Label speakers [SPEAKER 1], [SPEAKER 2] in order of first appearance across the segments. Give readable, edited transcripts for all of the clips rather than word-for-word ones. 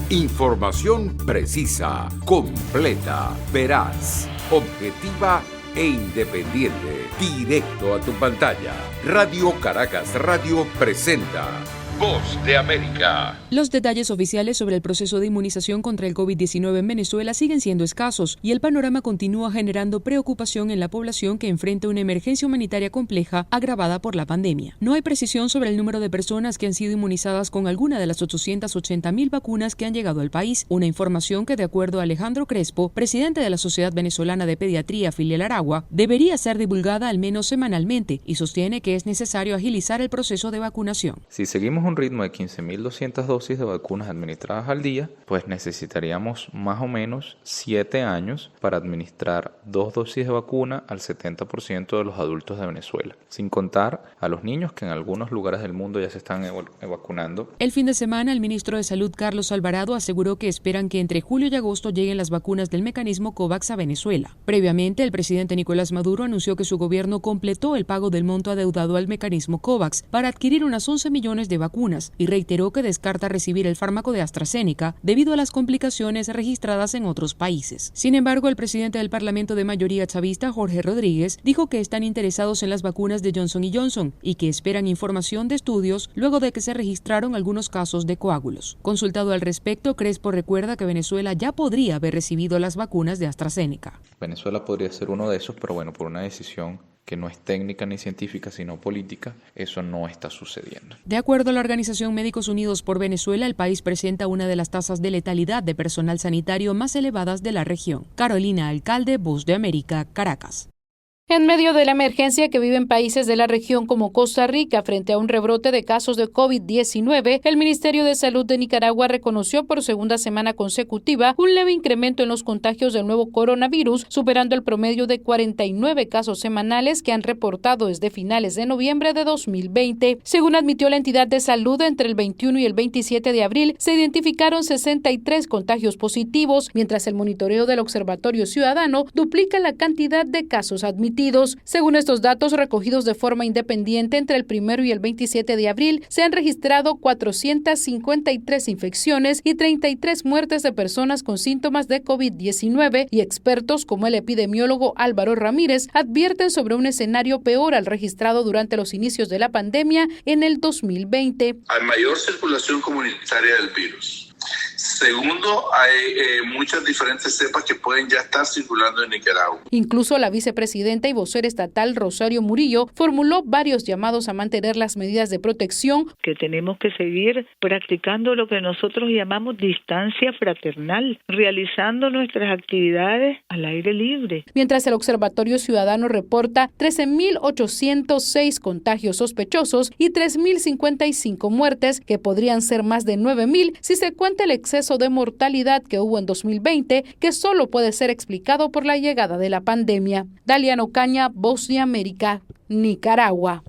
[SPEAKER 1] Información precisa, completa, veraz, objetiva e independiente. Directo a tu pantalla. Radio Caracas Radio presenta Voz de América.
[SPEAKER 2] Los detalles oficiales sobre el proceso de inmunización contra el COVID-19 en Venezuela siguen siendo escasos y el panorama continúa generando preocupación en la población que enfrenta una emergencia humanitaria compleja agravada por la pandemia. No hay precisión sobre el número de personas que han sido inmunizadas con alguna de las 880.000 vacunas que han llegado al país, una información que, de acuerdo a Alejandro Crespo, presidente de la Sociedad Venezolana de Pediatría Filial Aragua, debería ser divulgada al menos semanalmente y sostiene que es necesario agilizar el proceso de vacunación.
[SPEAKER 3] Si seguimos un ritmo de 15.200 dosis de vacunas administradas al día, pues necesitaríamos más o menos 7 años para administrar 2 dosis de vacuna al 70% de los adultos de Venezuela, sin contar a los niños que en algunos lugares del mundo ya se están vacunando.
[SPEAKER 2] El fin de semana, el ministro de Salud, Carlos Alvarado, aseguró que esperan que entre julio y agosto lleguen las vacunas del mecanismo COVAX a Venezuela. Previamente, el presidente Nicolás Maduro anunció que su gobierno completó el pago del monto adeudado al mecanismo COVAX para adquirir unas 11 millones de vacunas y reiteró que descarta recibir el fármaco de AstraZeneca debido a las complicaciones registradas en otros países. Sin embargo, el presidente del Parlamento de mayoría chavista, Jorge Rodríguez, dijo que están interesados en las vacunas de Johnson & Johnson y que esperan información de estudios luego de que se registraron algunos casos de coágulos. Consultado al respecto, Crespo recuerda que Venezuela ya podría haber recibido las vacunas de AstraZeneca.
[SPEAKER 3] Venezuela podría ser uno de esos, pero bueno, por una decisión que no es técnica ni científica, sino política, eso no está sucediendo.
[SPEAKER 2] De acuerdo a la Organización Médicos Unidos por Venezuela, el país presenta una de las tasas de letalidad de personal sanitario más elevadas de la región. Carolina Alcalde, Voz de América, Caracas.
[SPEAKER 4] En medio de la emergencia que viven países de la región como Costa Rica frente a un rebrote de casos de COVID-19, el Ministerio de Salud de Nicaragua reconoció por segunda semana consecutiva un leve incremento en los contagios del nuevo coronavirus, superando el promedio de 49 casos semanales que han reportado desde finales de noviembre de 2020. Según admitió la entidad de salud, entre el 21 y el 27 de abril se identificaron 63 contagios positivos, mientras el monitoreo del Observatorio Ciudadano duplica la cantidad de casos admitidos. Según estos datos recogidos de forma independiente entre el 1 y el 27 de abril, se han registrado 453 infecciones y 33 muertes de personas con síntomas de COVID-19 y expertos como el epidemiólogo Álvaro Ramírez advierten sobre un escenario peor al registrado durante los inicios de la pandemia en el 2020.
[SPEAKER 5] Hay mayor circulación comunitaria del virus. Segundo, hay muchas diferentes cepas que pueden ya estar circulando en Nicaragua.
[SPEAKER 4] Incluso la vicepresidenta y vocera estatal Rosario Murillo formuló varios llamados a mantener las medidas de protección.
[SPEAKER 6] Que tenemos que seguir practicando lo que nosotros llamamos distancia fraternal, realizando nuestras actividades al aire libre.
[SPEAKER 4] Mientras el Observatorio Ciudadano reporta 13.806 contagios sospechosos y 3.055 muertes, que podrían ser más de 9.000 si se cuenta el exceso de mortalidad que hubo en 2020, que solo puede ser explicado por la llegada de la pandemia. Dalian Ocaña, Voz de América, Nicaragua.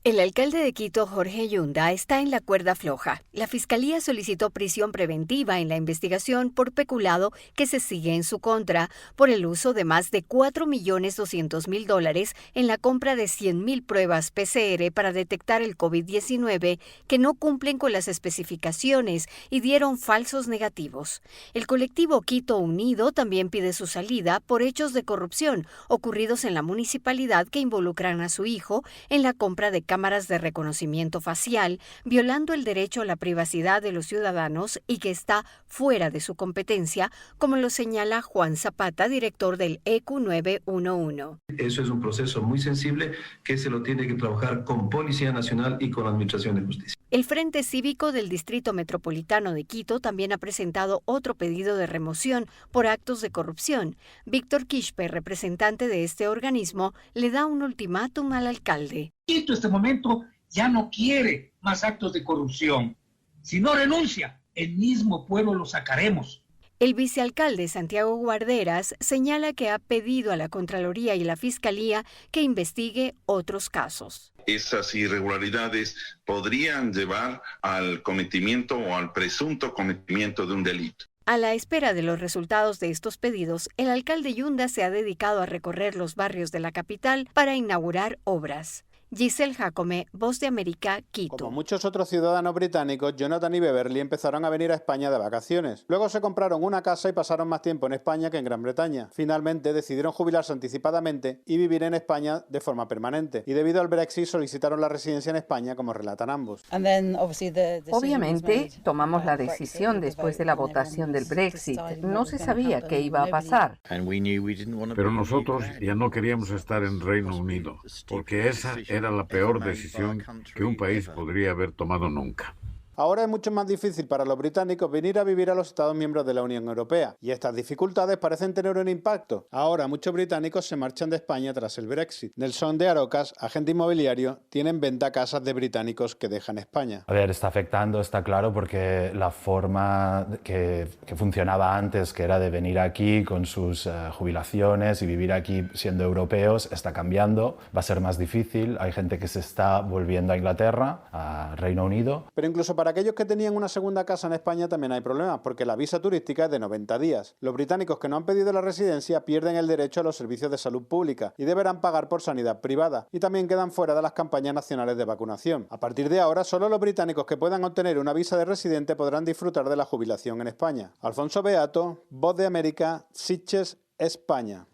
[SPEAKER 7] El alcalde de Quito, Jorge Yunda, está en la cuerda floja. La Fiscalía solicitó prisión preventiva en la investigación por peculado que se sigue en su contra por el uso de más de $4.200.000 en la compra de 100.000 pruebas PCR para detectar el COVID-19 que no cumplen con las especificaciones y dieron falsos negativos. El colectivo Quito Unido también pide su salida por hechos de corrupción ocurridos en la municipalidad que involucran a su hijo en la compra de cámaras de reconocimiento facial, violando el derecho a la privacidad de los ciudadanos y que está fuera de su competencia, como lo señala Juan Zapata, director del ECU 911.
[SPEAKER 8] Eso es un proceso muy sensible que se lo tiene que trabajar con Policía Nacional y con la Administración de Justicia.
[SPEAKER 7] El Frente Cívico del Distrito Metropolitano de Quito también ha presentado otro pedido de remoción por actos de corrupción. Víctor Quispe, representante de este organismo, le da un ultimátum al alcalde.
[SPEAKER 9] Quito en este momento ya no quiere más actos de corrupción. Si no renuncia, el mismo pueblo lo sacaremos.
[SPEAKER 7] El vicealcalde Santiago Guarderas señala que ha pedido a la Contraloría y la Fiscalía que investigue otros casos.
[SPEAKER 10] Esas irregularidades podrían llevar al cometimiento o al presunto cometimiento de un delito.
[SPEAKER 7] A la espera de los resultados de estos pedidos, el alcalde Yunda se ha dedicado a recorrer los barrios de la capital para inaugurar obras. Giselle Jacome, Voz de América, Quito.
[SPEAKER 11] Como muchos otros ciudadanos británicos, Jonathan y Beverly empezaron a venir a España de vacaciones. Luego se compraron una casa y pasaron más tiempo en España que en Gran Bretaña. Finalmente decidieron jubilarse anticipadamente y vivir en España de forma permanente. Y debido al Brexit solicitaron la residencia en España, como relatan ambos.
[SPEAKER 12] Obviamente, tomamos la decisión después de la votación del Brexit. No se sabía qué iba a pasar.
[SPEAKER 13] Pero nosotros ya no queríamos estar en Reino Unido, porque esa era la peor decisión que un país podría haber tomado nunca.
[SPEAKER 11] Ahora es mucho más difícil para los británicos venir a vivir a los Estados miembros de la Unión Europea, y estas dificultades parecen tener un impacto. Ahora muchos británicos se marchan de España tras el Brexit. Nelson de Arocas, agente inmobiliario, tiene en venta casas de británicos que dejan España.
[SPEAKER 14] A ver, está afectando, está claro, porque la forma que funcionaba antes, que era de venir aquí con sus jubilaciones y vivir aquí siendo europeos, está cambiando. Va a ser más difícil. Hay gente que se está volviendo a Inglaterra, a Reino Unido.
[SPEAKER 11] Pero incluso para aquellos que tenían una segunda casa en España también hay problemas, porque la visa turística es de 90 días. Los británicos que no han pedido la residencia pierden el derecho a los servicios de salud pública y deberán pagar por sanidad privada, y también quedan fuera de las campañas nacionales de vacunación. A partir de ahora, solo los británicos que puedan obtener una visa de residente podrán disfrutar de la jubilación en España. Alfonso Beato, Voz de América, Sitges, España.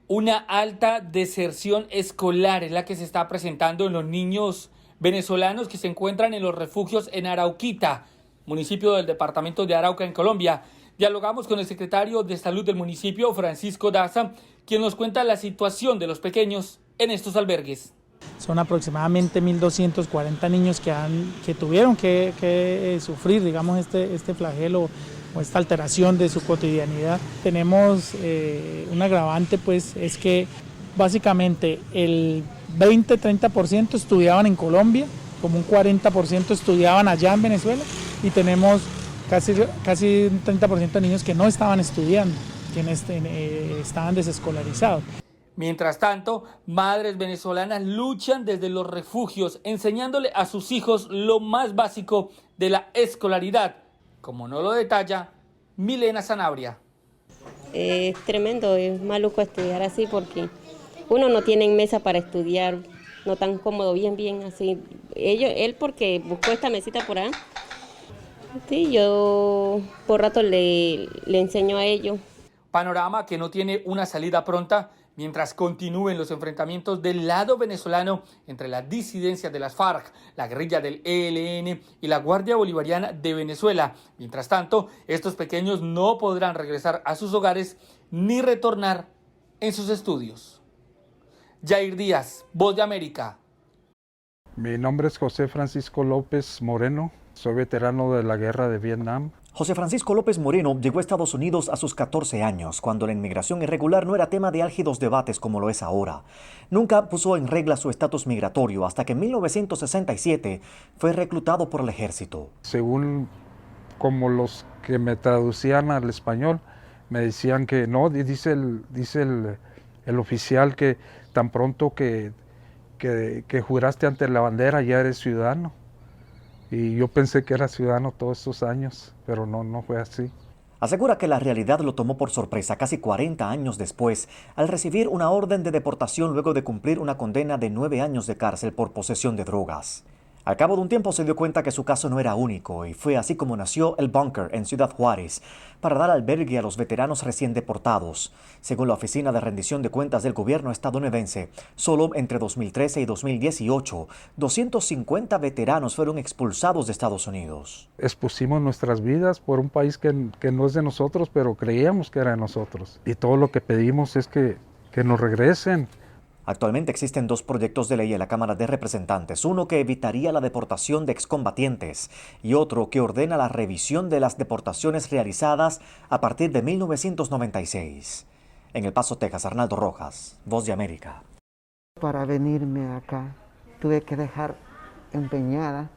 [SPEAKER 15] Una alta deserción escolar es la que se está presentando en los niños venezolanos que se encuentran en los refugios en Arauquita, municipio del departamento de Arauca, en Colombia. Dialogamos con el secretario de Salud del municipio, Francisco Daza, quien nos cuenta la situación de los pequeños en estos albergues.
[SPEAKER 16] Son aproximadamente 1.240 niños que tuvieron que sufrir, digamos, este flagelo o esta alteración de su cotidianidad. Tenemos un agravante, pues, es que básicamente el 20-30% estudiaban en Colombia, como un 40% estudiaban allá en Venezuela, y tenemos casi un 30% de niños que no estaban estudiando, quienes estaban desescolarizados.
[SPEAKER 15] Mientras tanto, madres venezolanas luchan desde los refugios, enseñándole a sus hijos lo más básico de la escolaridad, como nos lo detalla Milena Sanabria.
[SPEAKER 17] Es tremendo, es maluco estudiar así porque uno no tiene mesa para estudiar, no tan cómodo, bien así. Él porque buscó esta mesita por ahí. Sí, yo por rato le enseño a ellos.
[SPEAKER 15] Panorama que no tiene una salida pronta mientras continúen los enfrentamientos del lado venezolano entre las disidencias de las FARC, la guerrilla del ELN y la Guardia Bolivariana de Venezuela. Mientras tanto, estos pequeños no podrán regresar a sus hogares ni retornar en sus estudios. Jair Díaz, Voz de América.
[SPEAKER 18] Mi nombre es José Francisco López Moreno, soy veterano de la guerra de Vietnam.
[SPEAKER 19] José Francisco López Moreno llegó a Estados Unidos a sus 14 años, cuando la inmigración irregular no era tema de álgidos debates como lo es ahora. Nunca puso en regla su estatus migratorio hasta que en 1967 fue reclutado por el ejército.
[SPEAKER 18] Según como los que me traducían al español, me decían que no, dice el oficial que tan pronto que juraste ante la bandera ya eres ciudadano. Y yo pensé que era ciudadano todos estos años, pero no fue así.
[SPEAKER 19] Asegura que la realidad lo tomó por sorpresa casi 40 años después, al recibir una orden de deportación luego de cumplir una condena de 9 años de cárcel por posesión de drogas. Al cabo de un tiempo se dio cuenta que su caso no era único y fue así como nació El Bunker en Ciudad Juárez, para dar albergue a los veteranos recién deportados. Según la Oficina de Rendición de Cuentas del gobierno estadounidense, solo entre 2013 y 2018, 250 veteranos fueron expulsados de Estados Unidos.
[SPEAKER 18] Expusimos nuestras vidas por un país que no es de nosotros, pero creíamos que era de nosotros. Y todo lo que pedimos es que nos regresen.
[SPEAKER 19] Actualmente existen 2 proyectos de ley en la Cámara de Representantes, uno que evitaría la deportación de excombatientes y otro que ordena la revisión de las deportaciones realizadas a partir de 1996. En El Paso, Texas, Arnaldo Rojas, Voz de América.
[SPEAKER 20] Para venirme acá tuve que dejar empeñada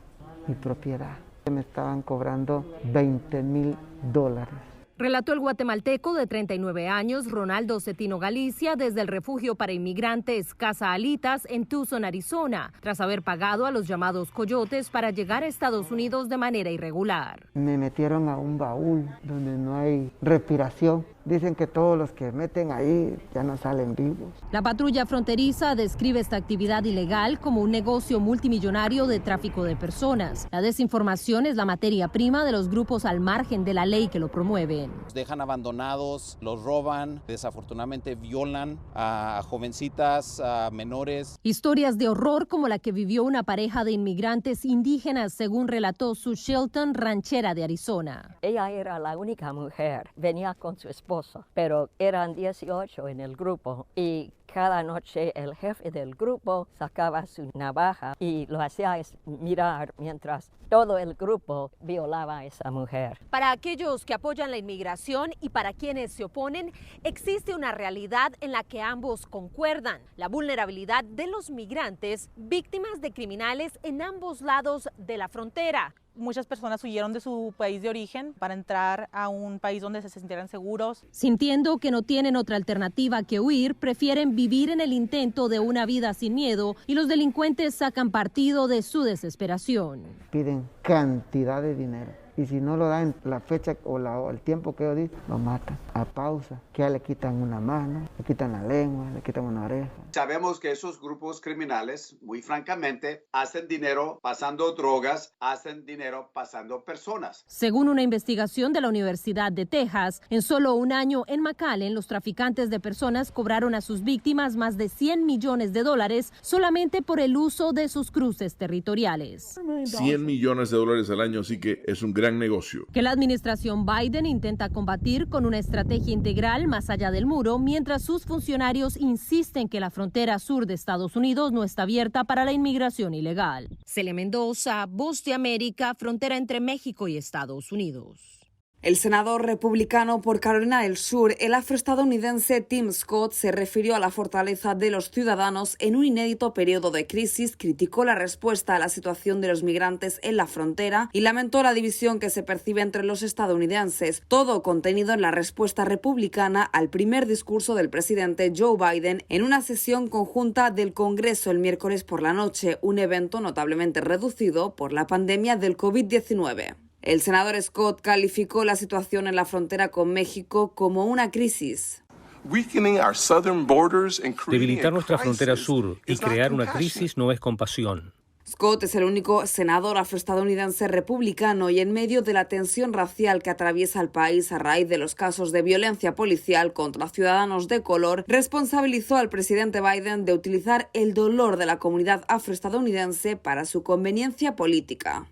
[SPEAKER 20] mi propiedad. Me estaban cobrando $20,000.
[SPEAKER 21] Relató el guatemalteco de 39 años, Ronaldo Cetino Galicia, desde el refugio para inmigrantes Casa Alitas en Tucson, Arizona, tras haber pagado a los llamados coyotes para llegar a Estados Unidos de manera irregular.
[SPEAKER 20] Me metieron a un baúl donde no hay respiración. Dicen que todos los que meten ahí ya no salen vivos.
[SPEAKER 21] La patrulla fronteriza describe esta actividad ilegal como un negocio multimillonario de tráfico de personas. La desinformación es la materia prima de los grupos al margen de la ley que lo promueven.
[SPEAKER 1] Los dejan abandonados, los roban, desafortunadamente violan a jovencitas, a menores.
[SPEAKER 21] Historias de horror como la que vivió una pareja de inmigrantes indígenas, según relató Sue Shelton, ranchera de Arizona.
[SPEAKER 22] Ella era la única mujer, venía con su esposo, pero eran 18 en el grupo y cada noche el jefe del grupo sacaba su navaja y lo hacía mirar mientras todo el grupo violaba a esa mujer.
[SPEAKER 21] Para aquellos que apoyan la inmigración y para quienes se oponen, existe una realidad en la que ambos concuerdan: la vulnerabilidad de los migrantes, víctimas de criminales en ambos lados de la frontera.
[SPEAKER 23] Muchas personas huyeron de su país de origen para entrar a un país donde se sintieran seguros.
[SPEAKER 21] Sintiendo que no tienen otra alternativa que huir, prefieren vivir en el intento de una vida sin miedo y los delincuentes sacan partido de su desesperación.
[SPEAKER 20] Piden cantidad de dinero y si no lo dan la fecha o el tiempo que yo di, lo matan a pausa, que ya le quitan una mano, le quitan la lengua, le quitan una oreja.
[SPEAKER 24] Sabemos que esos grupos criminales, muy francamente, hacen dinero pasando drogas, hacen dinero pasando personas.
[SPEAKER 21] Según una investigación de la Universidad de Texas, en solo un año en McAllen, los traficantes de personas cobraron a sus víctimas más de $100 millones solamente por el uso de sus cruces territoriales.
[SPEAKER 25] $100 millones al año, así que es un gran negocio.
[SPEAKER 21] Que la administración Biden intenta combatir con una estrategia integral más allá del muro, mientras sus funcionarios insisten que la frontera sur de Estados Unidos no está abierta para la inmigración ilegal. Celia Mendoza, Voz de América, frontera entre México y Estados Unidos.
[SPEAKER 26] El senador republicano por Carolina del Sur, el afroestadounidense Tim Scott, se refirió a la fortaleza de los ciudadanos en un inédito periodo de crisis, criticó la respuesta a la situación de los migrantes en la frontera y lamentó la división que se percibe entre los estadounidenses, todo contenido en la respuesta republicana al primer discurso del presidente Joe Biden en una sesión conjunta del Congreso el miércoles por la noche, un evento notablemente reducido por la pandemia del COVID-19. El senador Scott calificó la situación en la frontera con México como una crisis.
[SPEAKER 27] Debilitar nuestra frontera sur y crear una crisis no es compasión.
[SPEAKER 26] Scott es el único senador afroestadounidense republicano y en medio de la tensión racial que atraviesa el país a raíz de los casos de violencia policial contra ciudadanos de color, responsabilizó al presidente Biden de utilizar el dolor de la comunidad afroestadounidense para su conveniencia política.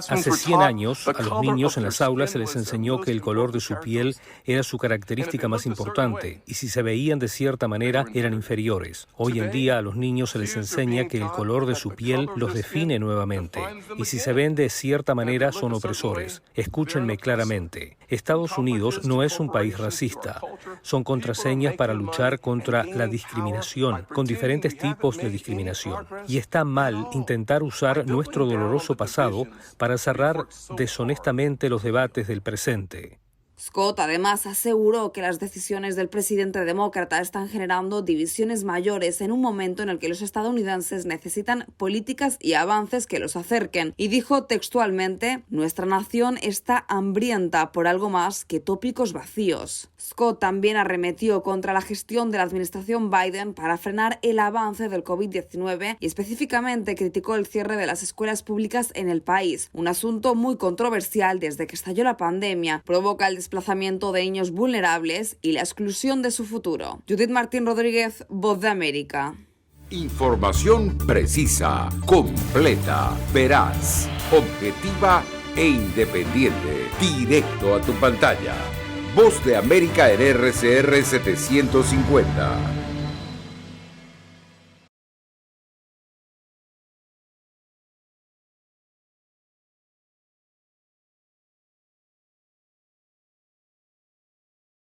[SPEAKER 27] Hace 100 años, a los niños en las aulas se les enseñó que el color de su piel era su característica más importante y si se veían de cierta manera eran inferiores. Hoy en día a los niños se les enseña que el color de su piel los define nuevamente y si se ven de cierta manera son opresores. Escúchenme claramente. Estados Unidos no es un país racista. Son contraseñas para luchar contra la discriminación, con diferentes tipos de discriminación. Y está mal intentar usar nuestro doloroso pasado para cerrar deshonestamente los debates del presente.
[SPEAKER 26] Scott además aseguró que las decisiones del presidente demócrata están generando divisiones mayores en un momento en el que los estadounidenses necesitan políticas y avances que los acerquen. Y dijo textualmente: nuestra nación está hambrienta por algo más que tópicos vacíos. Scott también arremetió contra la gestión de la administración Biden para frenar el avance del COVID-19 y específicamente criticó el cierre de las escuelas públicas en el país, un asunto muy controversial desde que estalló la pandemia. Provoca el desplazamiento de niños vulnerables y la exclusión de su futuro. Judith Martín Rodríguez, Voz de América.
[SPEAKER 28] Información precisa, completa, veraz, objetiva e independiente. Directo a tu pantalla. Voz de América en RCR 750.